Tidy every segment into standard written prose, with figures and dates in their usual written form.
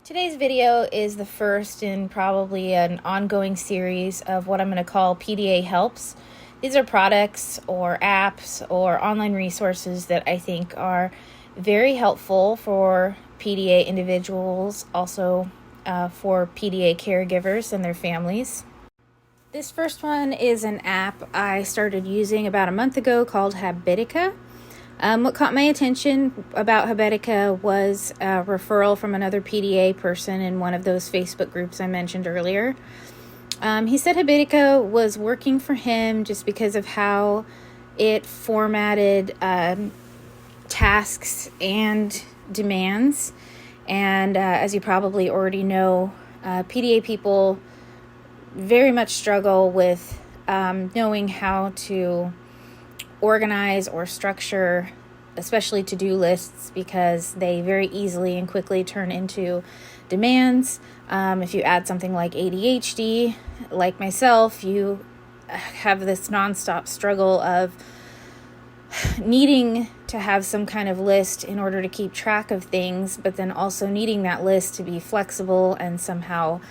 Today's video is the first in probably an ongoing series of what I'm going to call PDA helps. These are products or apps or online resources that I think are very helpful for PDA individuals, also for PDA caregivers and their families. This first one is an app I started using about a month ago called Habitica. What caught my attention about Habitica was a referral from another PDA person in one of those Facebook groups I mentioned earlier. He said Habitica was working for him just because of how it formatted tasks and demands. And as you probably already know, PDA people very much struggle with knowing how to organize or structure, especially to-do lists, because they very easily and quickly turn into demands. If you add something like ADHD, like myself, you have this nonstop struggle of needing to have some kind of list in order to keep track of things, but then also needing that list to be flexible and somehow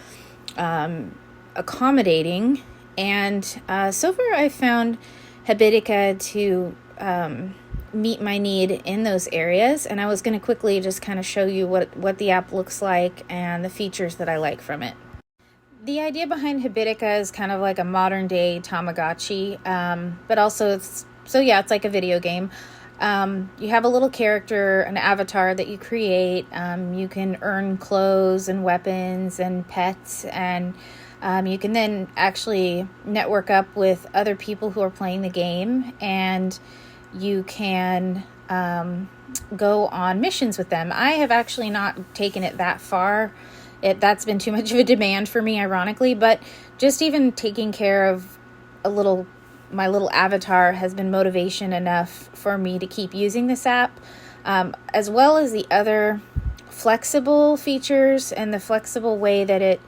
accommodating. And so far I've found Habitica to meet my need in those areas, and I was going to quickly just kind of show you what the app looks like and the features that I like from it. The idea behind Habitica is kind of like a modern day Tamagotchi, but also it's like a video game. You have a little character, an avatar that you create. You can earn clothes and weapons and pets, and you can then actually network up with other people who are playing the game, and you can go on missions with them. I have actually not taken it that far. That's been too much of a demand for me, ironically, but just even taking care of my little avatar has been motivation enough for me to keep using this app, as well as the other flexible features and the flexible way that it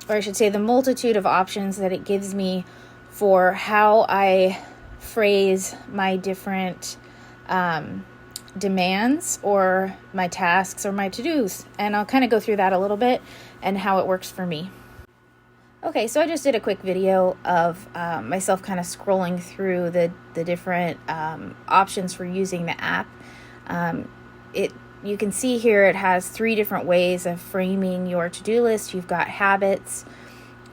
or I should say the multitude of options that it gives me for how I phrase my different demands or my tasks or my to-dos. And I'll kind of go through that a little bit and how it works for me. Okay, so I just did a quick video of myself kind of scrolling through the different options for using the app. You can see here it has 3 different ways of framing your to-do list. You've got habits,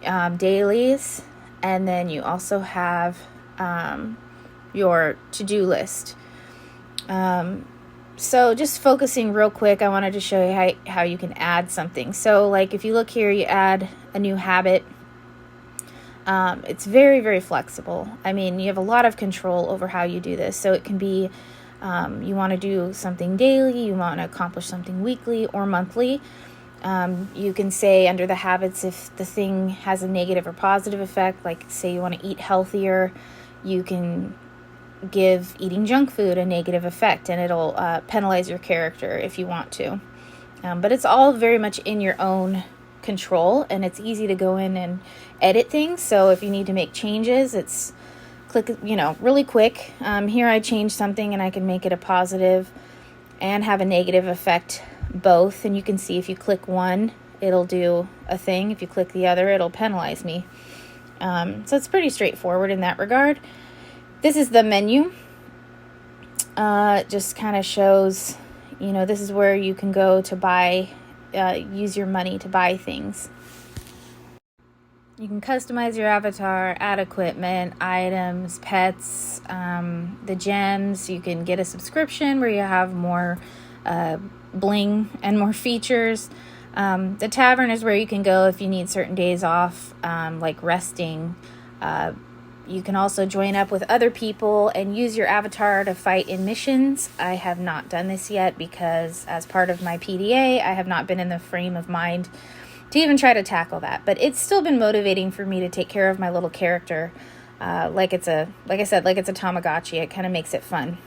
dailies, and then you also have your to-do list. So just focusing real quick, I wanted to show you how you can add something. So like if you look here, you add a new habit. It's very, very flexible. I mean, you have a lot of control over how you do this. So it can be you want to do something daily, you want to accomplish something weekly or monthly. You can say under the habits if the thing has a negative or positive effect, like say you want to eat healthier, you can give eating junk food a negative effect and it'll penalize your character if you want to. But it's all very much in your own control, and it's easy to go in and edit things. So if you need to make changes, it's click, really quick. Here I change something and I can make it a positive and have a negative effect both. And you can see if you click one, it'll do a thing. If you click the other, it'll penalize me. So it's pretty straightforward in that regard. This is the menu. It just kind of shows, this is where you can go to buy, use your money to buy things. You can customize your avatar, add equipment, items, pets, the gems. You can get a subscription where you have more bling and more features. The tavern is where you can go if you need certain days off, like resting. You can also join up with other people and use your avatar to fight in missions. I have not done this yet because as part of my PDA, I have not been in the frame of mind to even try to tackle that. But it's still been motivating for me to take care of my little character. Like I said, like it's a Tamagotchi. It kind of makes it fun.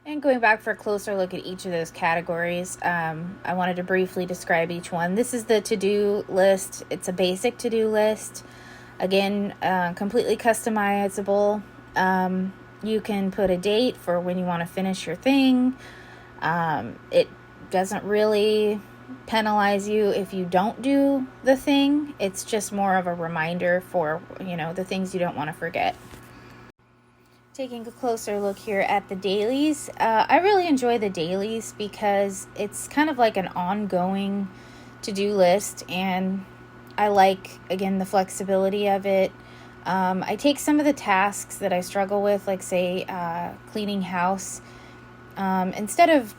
And going back for a closer look at each of those categories, I wanted to briefly describe each one. This is the to-do list. It's a basic to-do list. Again, completely customizable. You can put a date for when you want to finish your thing. It doesn't really penalize you if you don't do the thing. It's just more of a reminder for, the things you don't want to forget. Taking a closer look here at the dailies. I really enjoy the dailies because it's kind of like an ongoing to-do list, and I like, again, the flexibility of it. I take some of the tasks that I struggle with, like say cleaning house, instead of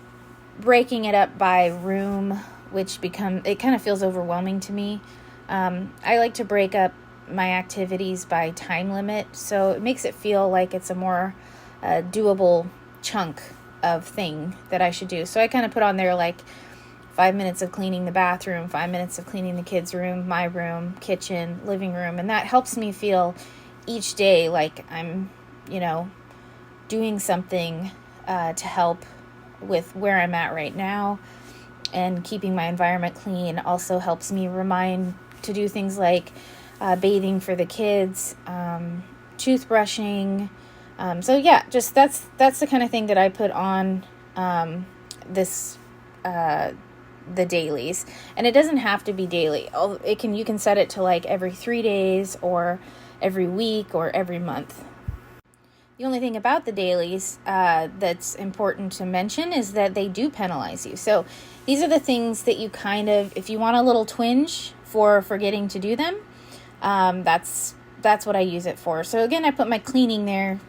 breaking it up by room, which it kind of feels overwhelming to me. I like to break up my activities by time limit, so it makes it feel like it's a more doable chunk of thing that I should do. So I kind of put on there like 5 minutes of cleaning the bathroom, 5 minutes of cleaning the kids' room, my room, kitchen, living room. And that helps me feel each day like I'm, doing something to help with where I'm at right now. And keeping my environment clean also helps me remind to do things like bathing for the kids, toothbrushing. So yeah, just that's the kind of thing that I put on the dailies. And it doesn't have to be daily. You can set it to like every 3 days or every week or every month. The only thing about the dailies that's important to mention is that they do penalize you. So these are the things that you if you want a little twinge for forgetting to do them, that's what I use it for. So again, I put my cleaning there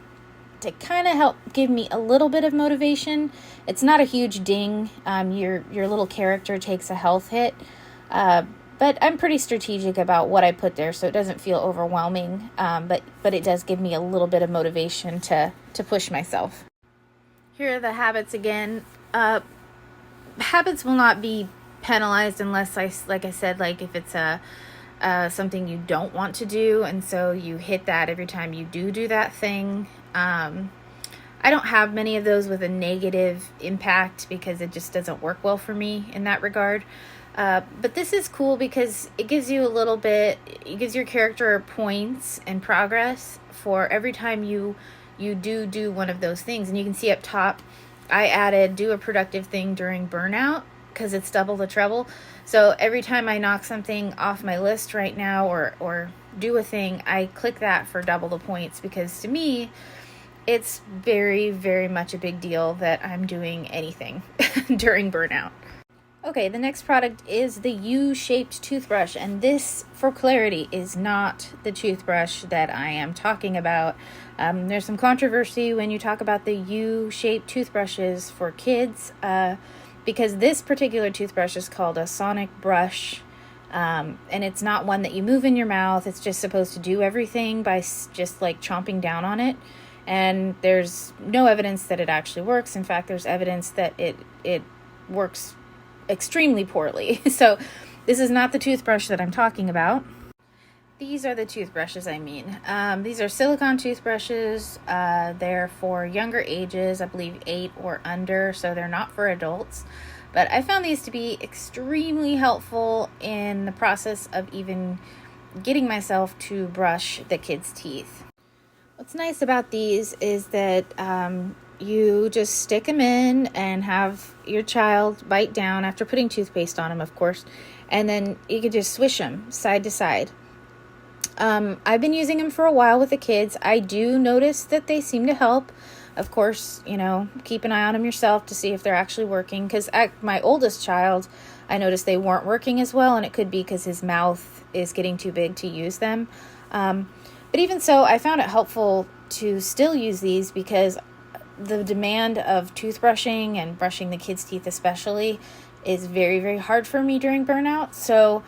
to kind of help give me a little bit of motivation. It's not a huge ding. Your little character takes a health hit, but I'm pretty strategic about what I put there, so it doesn't feel overwhelming. But it does give me a little bit of motivation to push myself. Here are the habits again. Habits will not be penalized unless like I said, if it's something you don't want to do, and so you hit that every time you do that thing. I don't have many of those with a negative impact because it just doesn't work well for me in that regard. But this is cool because it gives you it gives your character points and progress for every time you do one of those things. And you can see up top, I added do a productive thing during burnout because it's double the trouble. So every time I knock something off my list right now or do a thing, I click that for double the points, because to me, it's very, very much a big deal that I'm doing anything during burnout. Okay, the next product is the U-shaped toothbrush, and this, for clarity, is not the toothbrush that I am talking about. There's some controversy when you talk about the U-shaped toothbrushes for kids, because this particular toothbrush is called a sonic brush, and it's not one that you move in your mouth. It's just supposed to do everything by just like chomping down on it. And there's no evidence that it actually works. In fact, there's evidence that it works extremely poorly. So this is not the toothbrush that I'm talking about. These are the toothbrushes I mean. These are silicone toothbrushes. They're for younger ages, I believe 8 or under, so they're not for adults. But I found these to be extremely helpful in the process of even getting myself to brush the kids' teeth. What's nice about these is that you just stick them in and have your child bite down after putting toothpaste on them, of course, and then you can just swish them side to side. I've been using them for a while with the kids. I do notice that they seem to help. Of course, keep an eye on them yourself to see if they're actually working, because my oldest child, I noticed they weren't working as well, and it could be because his mouth is getting too big to use them. But even so, I found it helpful to still use these because the demand of toothbrushing and brushing the kids' teeth especially is very, very hard for me during burnout. So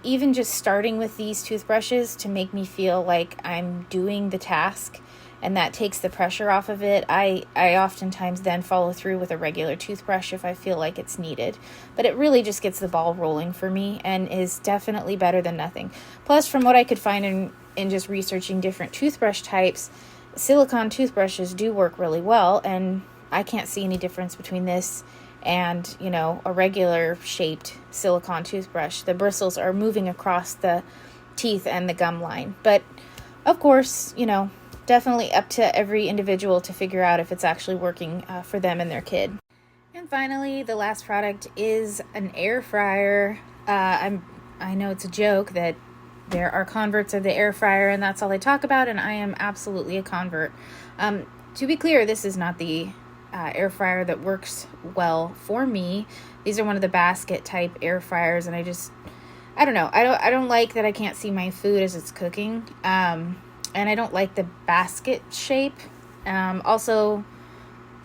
even just starting with these toothbrushes to make me feel like I'm doing the task and that takes the pressure off of it, I oftentimes then follow through with a regular toothbrush if I feel like it's needed. But it really just gets the ball rolling for me and is definitely better than nothing. Plus, from what I could find in just researching different toothbrush types, silicone toothbrushes do work really well, and I can't see any difference between this and, a regular shaped silicone toothbrush. The bristles are moving across the teeth and the gum line. But, of course, definitely up to every individual to figure out if it's actually working for them and their kid. And finally, the last product is an air fryer. I know it's a joke that there are converts of the air fryer and that's all they talk about, and I am absolutely a convert. To be clear, this is not the air fryer that works well for me. These are one of the basket type air fryers, and I don't know. I don't like that I can't see my food as it's cooking. And I don't like the basket shape. Also,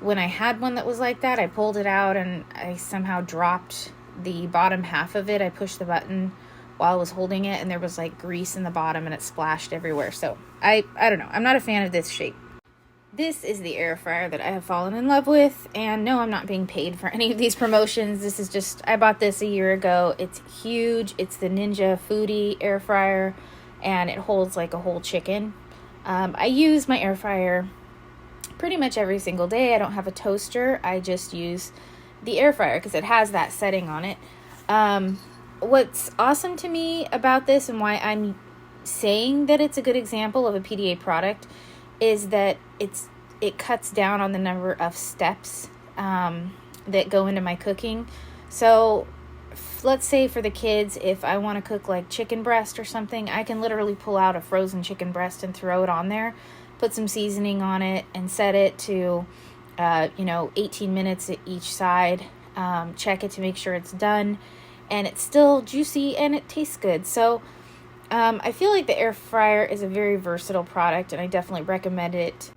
when I had one that was like that, I pulled it out and I somehow dropped the bottom half of it. I pushed the button while I was holding it, and there was like grease in the bottom and it splashed everywhere. So I don't know. I'm not a fan of this shape. This is the air fryer that I have fallen in love with, and no, I'm not being paid for any of these promotions. This is just, I bought this a year ago. It's huge. It's the Ninja Foodie air fryer, and it holds like a whole chicken. I use my air fryer pretty much every single day. I don't have a toaster. I just use the air fryer because it has that setting on it. What's awesome to me about this and why I'm saying that it's a good example of a PDA product is that it cuts down on the number of steps that go into my cooking. So let's say for the kids, if I want to cook like chicken breast or something, I can literally pull out a frozen chicken breast and throw it on there, put some seasoning on it, and set it to 18 minutes at each side. Check it to make sure it's done, and it's still juicy and it tastes good. So I feel like the air fryer is a very versatile product, and I definitely recommend it.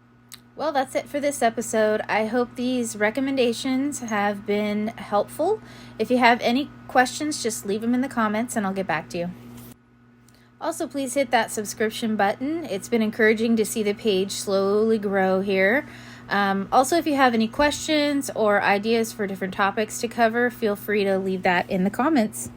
Well, that's it for this episode. I hope these recommendations have been helpful. If you have any questions, just leave them in the comments and I'll get back to you. Also, please hit that subscription button. It's been encouraging to see the page slowly grow here. Also, if you have any questions or ideas for different topics to cover, feel free to leave that in the comments.